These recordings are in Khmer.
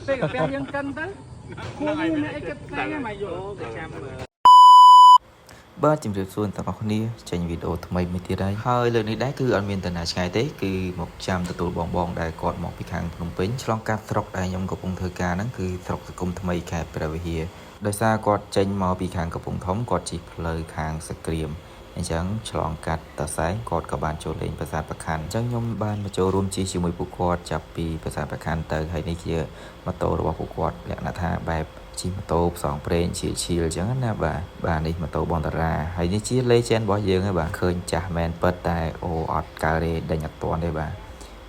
ពេលកាពះយើងកិនទៅគួរមានអីគិតផ្សេងហ្នឹងមកយល់តែចាំបាទជំរាបសួរទាំងអស់គ្នាចេញវីដេអូថ្មីមួយទៀតហើយលើកនេះដែរគឺអត់មានតាណាឆ្ងាយទេគឺមកចាំទទួលបងដែលគាត់មកពីខាងភ្នំពេញឆ្លងកាត់ស្រុកដែលខ្ញុំកំពុងធ្វើការហ្នឹងគឺស្រុកសង្គមថ្មីខេត្តព្រះវិហារដោយសារគាត់ចេញមកពីខាងកំពង់ធំគាត់ជិះផ្លូវខាងសក្រៀមអញ្ចឹងឆ្លងកាត់តាសែងគាត់ក៏បានចូលលេងប្រាសាទប្រខាន់អញ្ចឹងខ្ញុំបានមកចូលរួមជិះជាមួយពួកគាត់ចាប់ពីប្រាសាទប្រខាន់ទៅហើយនេះជាម៉ូតូរបស់ពួកគាត់លក្ខណៈថាបែបជិះម៉ូតូផ្សងព្រេងជាឈៀលអញ្ចឹងណាបាទនេះម៉ូតូបងតារាហើយនេះជា legend របស់យើងហើយបាទឃើញចាស់មែនពិតតែអូអត់កើរេដេញអត់ទាន់ទេបាទ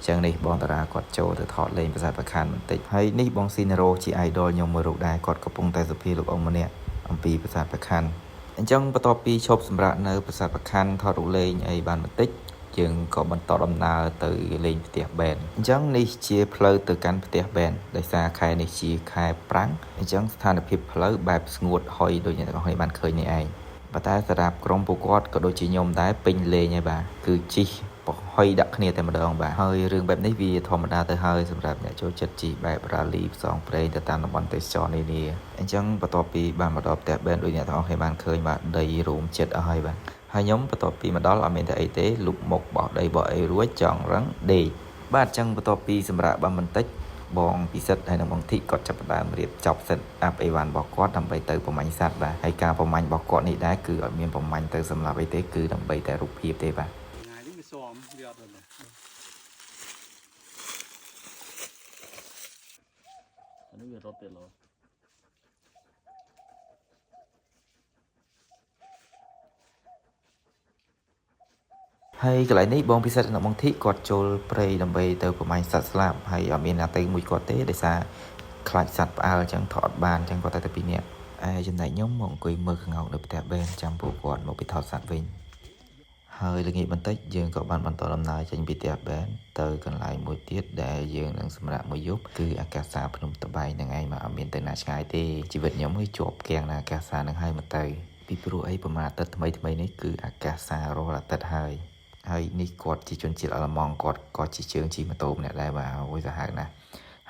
ចឹងនេះបងតារាគាត់ចូលទៅថតលេងប្រាសាទប្រខាន់បន្តិចហើយនេះបងស៊ីណារ៉ូជា idol ខ្ញុំមួយរូបដែរគាត់កំពុងតែសុភាលោកអង្គម្នាក់អំពីប្រាសាទប្រខាន់អញ្ចឹងបន្ទាប់ពីឈប់សម្រាកនៅប្រាសាទប្រខាន់ថតរូបលេងអីបានបន្តិចយើងក៏បន្តដំណើរទៅលេងផ្ទះបែនអញ្ចឹងនេះជាផ្លូវទៅកាន់ផ្ទះបែនដោយសារខែនេះជាខែប្រាំងអញ្ចឹងស្ថានភាពផ្លូវបែបស្ងួតហុយដូចអ្នកទាំងអស់គ្នាបានឃើញនេះឯងប៉ុន្តែសម្រាប់ក្រុមពួកគាត់ក៏ដូចជាខ្ញុំដែរពេញលេងហើយបាទគឺជិះប្រហុយដាក់គ្នាតែម្ដងបាទហើយរឿងបែបនេះវាធម្មតាទៅហើយសម្រាប់អ្នកចូលចិត្តជិះបែបរ៉ាលីផ្សងព្រេងទៅតាមតំបន់ទេសចរនានាអញ្ចឹងបន្ទាប់ពីបានមកដល់ផ្ទះបែនដូចអ្នកទាំងអស់គ្នាបានឃើញបាទដីរួមចិត្តអស់ហើយបាទហើយខ្ញុំបន្ទាប់ពីមកដល់អត់មានតែអីទេលុបមុខបោះដីបោះអីរួចចង់រឹងដេកបាទអញ្ចឹងបន្ទាប់ពីសម្រាប់បានបន្តិចបងពិសិដ្ឋហើយនិងបងធីគាត់ចាប់ផ្ដើមរៀបចំ set up អីវ៉ាន់របស់គាត់ដើម្បីទៅប្រមាញ់សត្វបាទហើយការប្រមាញ់របស់គាត់នេះដែរគឺអត់មានប្រមាញ់ទៅសម្រាប់អីទេគឺដើម្បីតែរូបភាពទេបាទថ្ងៃនេះវាស៊ំវាអត់ទេអានេះវារត់ទៀតលោហើយកន្លែងនេះបងពិសិដ្ឋនិងបងធីគាត់ចូលព្រៃដើម្បីទៅប្រមាញ់សត្វស្លាបហើយអត់មានអ្នកទៅមួយគាត់ទេដោយសារខ្លាចសត្វផ្អើលអញ្ចឹងថតអត់បានអញ្ចឹងគាត់តែពីរនាក់ចំណែកខ្ញុំមកអង្គុយមើលក្ងោកនៅផ្ទះបែនចាំពួកគាត់មកពីថតសត្វវិញហើយល្ងាចបន្តិចយើងក៏បានបន្តដំណើរចេញពីផ្ទះបែនទៅកន្លែងមួយទៀតដែលយើងនឹងសម្រាប់មួយយប់គឺអាកាសាភ្នំត្បែងហ្នឹងឯងមកអត់មានទៅណាឆ្ងាយទេជីវិតខ្ញុំគឺជាប់គាំងនៅអាកាសាហ្នឹងហើយមកទៅពីព្រោះអីប្រមាណអាទិត្យថ្មីនេះគឺអាកាសាររាល់អាទិត្យហើយនេះគាត់ជាជនជាតិអាល្លឺម៉ង់គាត់ក៏ជាជើងជិះម៉ូតូម្នាក់ដែរបាទអូយសាហាវណាស់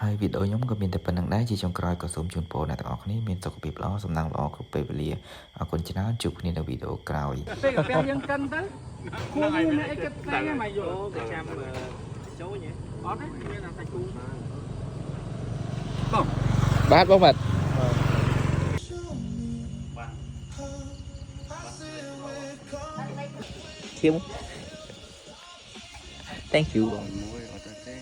ហើយវីដេអូខ្ញុំក៏មានតែប៉ុណ្្នឹងដែរជាចុងក្រោយក៏សូមជូនពរអ្នកទាំងអស់គ្នាមានសុខភាពល្អសំណាងល្អគ្រប់ពេលវេលាអរគុណច្រើនជួបគ្នានៅវីដេអូក្រោយពេលកាពះយើងកិនទៅគួរមានអីគិតផ្សេងហ្នឹងមកយល់តែចាំចូលញ៉េអត់ទេមានតែសាច់គូបាទបងបាទធៀម Thank you បងមួយអត់ទេ